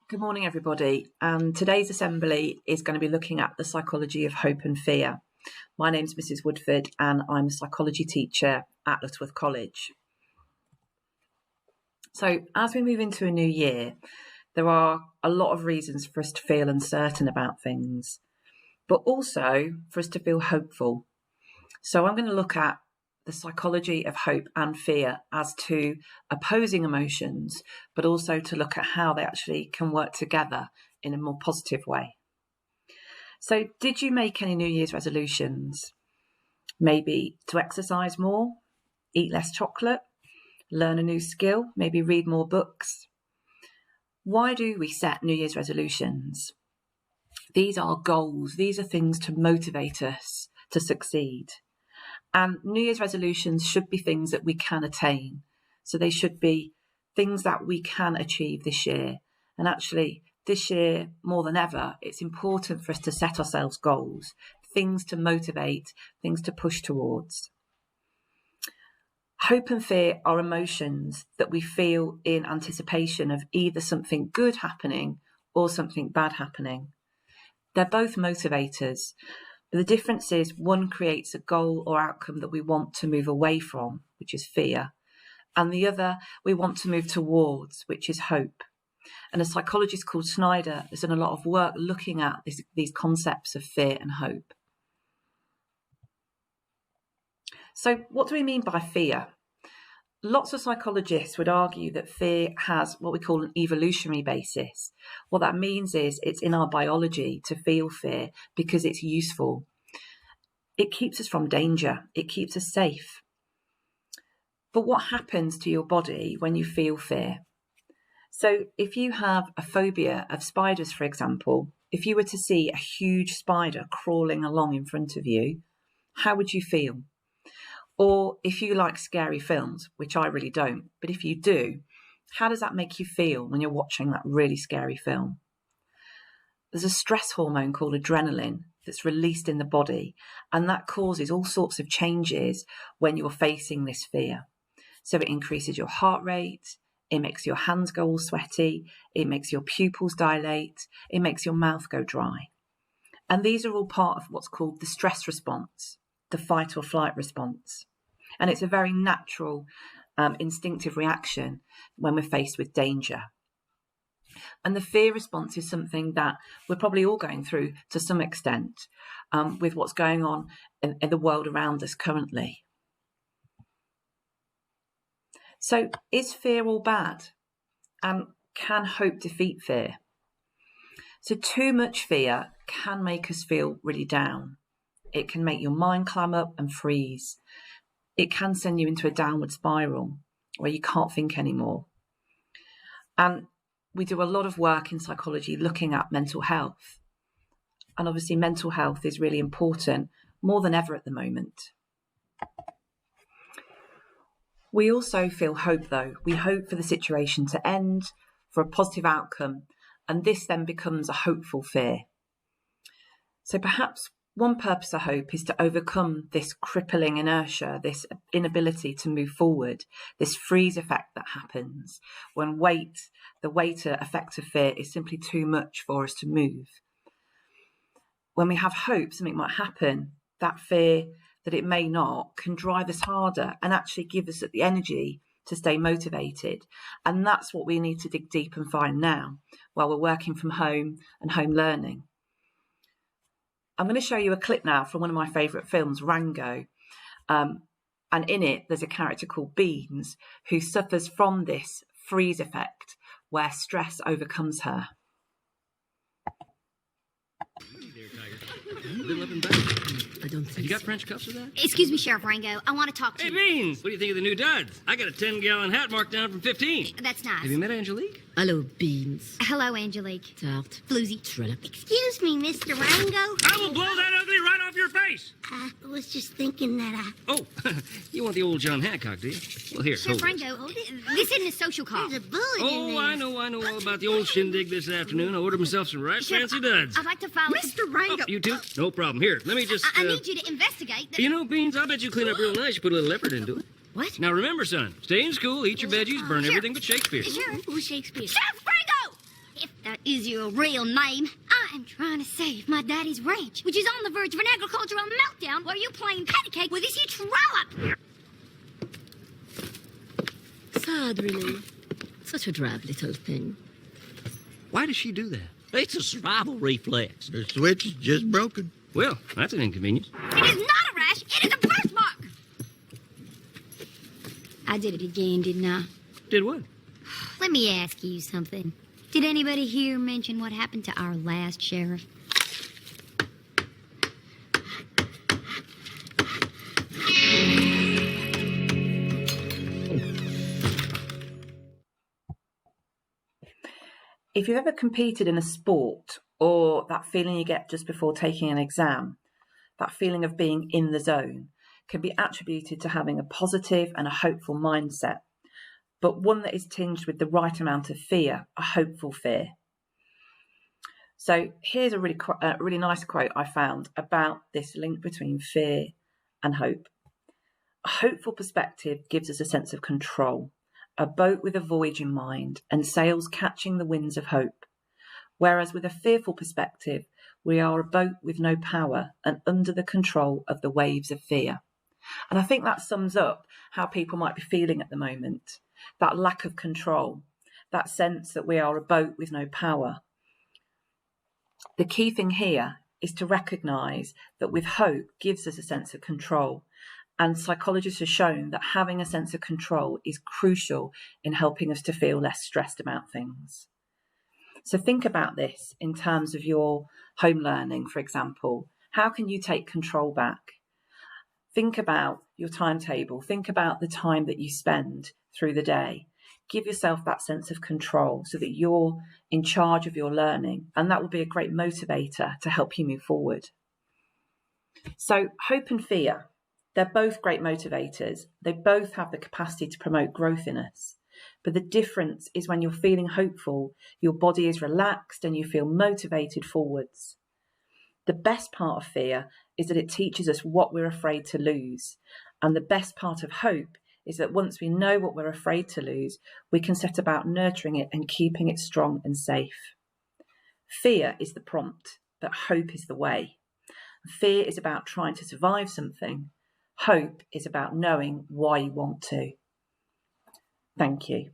Good morning, everybody. Today's assembly is going to be looking at the psychology of hope and fear. My name's Mrs. Woodford and I'm a psychology teacher at Lutterworth College. So as we move into a new year, there are a lot of reasons for us to feel uncertain about things, but also for us to feel hopeful. So I'm going to look at the psychology of hope and fear as two opposing emotions, but also to look at how they actually can work together in a more positive way. So did you make any New Year's resolutions? Maybe to exercise more, eat less chocolate, learn a new skill, maybe read more books. Why do we set New Year's resolutions? These are goals. These are things to motivate us to succeed. And New Year's resolutions should be things that we can attain. So they should be things that we can achieve this year. And actually, this year, more than ever, it's important for us to set ourselves goals, things to motivate, things to push towards. Hope and fear are emotions that we feel in anticipation of either something good happening or something bad happening. They're both motivators. But the difference is one creates a goal or outcome that we want to move away from, which is fear, and the other we want to move towards, which is hope. And a psychologist called Snyder has done a lot of work looking at these concepts of fear and hope. So what do we mean by fear? Lots of psychologists would argue that fear has what we call an evolutionary basis. What that means is it's in our biology to feel fear because it's useful. It keeps us from danger. It keeps us safe. But what happens to your body when you feel fear? So if you have a phobia of spiders, for example, if you were to see a huge spider crawling along in front of you, how would you feel? Or if you like scary films, which I really don't, but if you do, how does that make you feel when you're watching that really scary film? There's a stress hormone called adrenaline that's released in the body, and that causes all sorts of changes when you're facing this fear. So it increases your heart rate, it makes your hands go all sweaty, it makes your pupils dilate, it makes your mouth go dry. And these are all part of what's called the stress response, the fight or flight response. And it's a very natural, instinctive reaction when we're faced with danger. And the fear response is something that we're probably all going through to some extent with what's going on in the world around us currently. So is fear all bad? And can hope defeat fear? So too much fear can make us feel really down. It can make your mind clam up and freeze. It can send you into a downward spiral where you can't think anymore. And we do a lot of work in psychology looking at mental health. And obviously mental health is really important, more than ever at the moment. We also feel hope, though. We hope for the situation to end, for a positive outcome, and this then becomes a hopeful fear. So perhaps one purpose of hope is to overcome this crippling inertia, this inability to move forward, this freeze effect that happens when the weight effect of fear is simply too much for us to move. When we have hope something might happen, that fear that it may not can drive us harder and actually give us the energy to stay motivated. And that's what we need to dig deep and find now while we're working from home and home learning. I'm going to show you a clip now from one of my favourite films, Rango. And in it, there's a character called Beans who suffers from this freeze effect where stress overcomes her. Hey there, Tiger. Little up and back. I don't think You got so. French cups for that? Excuse me, Sheriff Rango. I want to talk to Hey, you. Beans! What do you think of the new duds? I got a 10-gallon hat marked down from 15. That's nice. Have you met Angelique? Hello, Beans. Hello, Angelique. Tart. Floozy. Shredder. Excuse me, Mr. Rango. I will blow that ugly right off your face! I was just thinking that Oh, you want the old John Hancock, do you? Well, here, Sheriff hold it. Rango, this isn't a social call. there's a bullet in there. Oh, I know all about the old shindig this afternoon. I ordered myself some right Sheriff, fancy duds. I'd like to file... Mr. Rango. You too? No problem. Here, let me just... I need you to investigate... You know, Beans, I bet you clean up real nice. You put a little effort into it. What? Now, remember, son, stay in school, eat your veggies, burn everything but Shakespeare. Sheriff. Who's Shakespeare? Sheriff Rango! If that is your real name. I am trying to save my daddy's ranch, which is on the verge of an agricultural meltdown while you playing patty cake with this here trollop. Sad, really. Such a drab little thing. Why does she do that? It's a survival reflex. The switch is just broken. Well, that's an inconvenience. It is not a rash, it is a birthmark. I did it again, didn't I? Did what? Let me ask you something. Did anybody here mention what happened to our last sheriff? If you've ever competed in a sport, or that feeling you get just before taking an exam, that feeling of being in the zone, can be attributed to having a positive and a hopeful mindset, but one that is tinged with the right amount of fear, a hopeful fear. So here's a really nice quote I found about this link between fear and hope. A hopeful perspective gives us a sense of control, a boat with a voyage in mind and sails catching the winds of hope. Whereas with a fearful perspective, we are a boat with no power and under the control of the waves of fear. And I think that sums up how people might be feeling at the moment. That lack of control, that sense that we are a boat with no power. The key thing here is to recognise that with hope gives us a sense of control. And psychologists have shown that having a sense of control is crucial in helping us to feel less stressed about things. So think about this in terms of your home learning, for example. How can you take control back? Think about your timetable. Think about the time that you spend through the day. Give yourself that sense of control so that you're in charge of your learning, and that will be a great motivator to help you move forward. So hope and fear, they're both great motivators. They both have the capacity to promote growth in us. But the difference is when you're feeling hopeful, your body is relaxed and you feel motivated forwards. The best part of fear is that it teaches us what we're afraid to lose. And the best part of hope is that once we know what we're afraid to lose, we can set about nurturing it and keeping it strong and safe. Fear is the prompt, but hope is the way. Fear is about trying to survive something. Hope is about knowing why you want to. Thank you.